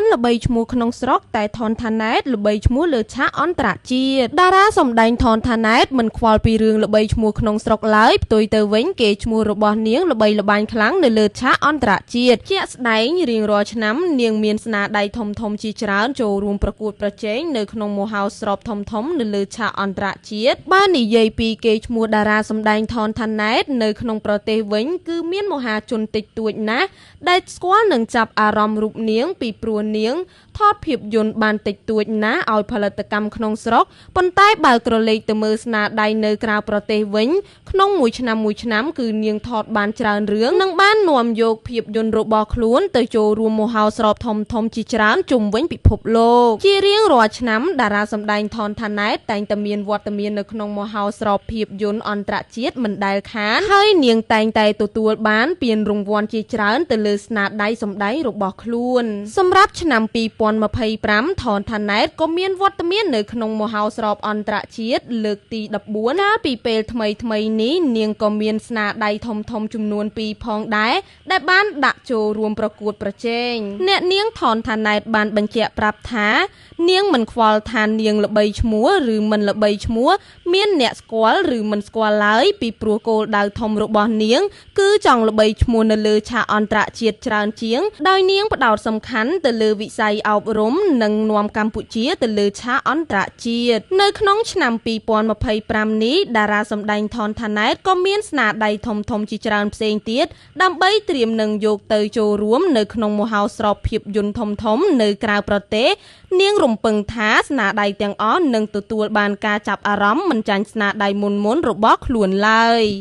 មិនល្បីឈ្មោះក្នុងស្រុកតែថនថាណែតល្បីឈ្មោះលើឆាកអន្តរជាតិតារាសម្ដែងថនថាណែតមិនខ្វល់ពីរឿងល្បីឈ្មោះក្នុងស្រុកឡើយផ្ទុយទៅវិញគេឈ្មោះរបស់នាងល្បីល្បាញខ្លាំងនៅលើឆាកអន្តរជាតិជាក់ស្ដែងរៀងរាល់ឆ្នាំនាងមានស្នាដៃធំៗជាច្រើនចូលរួមប្រកួតប្រជែងនៅក្នុងមហោស្រពធំៗនៅលើឆាកអន្តរជាតិបើនិយាយពីគេឈ្មោះតារាសម្ដែងថនថាណែតនៅក្នុងប្រទេសវិញគឺមានមហាជនតិចតួចណាស់ដែលស្គាល់និងចាប់អារម្មណ៍រូបនាងពីព្រោះនាងថតភាពយន្តបានតិចតួចណាស់ឲ្យផលិតកម្មក្នុងស្រុកប៉ុន្តែបើក្រឡេកទៅមើលស្នាដៃនៅក្រៅប្រទេសវិញក្នុងមួយឆ្នាំគឺនាងថតបានច្រើនរឿងនិងបាននាំយកភាពយន្តរបស់ខ្លួនទៅចូលរួមមហោស្រពធំៗជាច្រើនជុំវិញពិភពលោកជារៀងរាល់ឆ្នាំតារាសម្ដែងថនថាណែតតែងតែមានវត្តមាននៅក្នុងមហោស្រពភាពយន្តអន្តរជាតិមិនដែលខានហើយនាងតែងតែទទួលបានពានរង្វាន់ជាច្រើនទៅលើស្នាដៃសម្ដែងរបស់ខ្លួនសម្រាប់ឆ្នាំ2025ថនថាណែតក៏មានវត្តមាននៅក្នុងមហោស្រពអន្តរជាតិលើកទី14កាលពីពេលថ្មីនេះនាងក៏មានស្នាដៃធំចំនួន2ផងដែរដែលបានដាក់ចូលរួមប្រកួតប្រជែងអ្នកនាងថនថាណែតបានបញ្ជាក់ប្រាប់ថានាងមិនខ្វល់ថានាងល្បីឈ្មោះឬមិនល្បីឈ្មោះមានអ្នកស្គាល់ឬមិនស្គាល់ឡើយពីព្រោះគោលដៅធំរបស់នាងគឺចង់ល្បីឈ្មោះនៅលើឆាកអន្តរជាតិច្រើនជាងដោយនាងផ្ដោតសំខាន់ទៅលើវិស័យអប់រំនិងនាំកម្ពុជាទៅលើឆាកអន្តរជាតិនៅក្នុងឆ្នាំ2025នេះតារាសម្ដែងថនថាណែតក៏មានស្នាដៃធំជាច្រើនផ្សេងទៀតដើម្បីត្រៀមនឹងយកទៅចូលរួមនៅក្នុងមហោស្រពភាពយន្តធំនៅក្រៅប្រទេសនាងរំពឹងថាស្នាដៃទាំងអស់នឹងទទួលបានការចាប់អារម្មណ៍មិនចាញ់ស្នាដៃមុនរបស់ខ្លួនឡើយ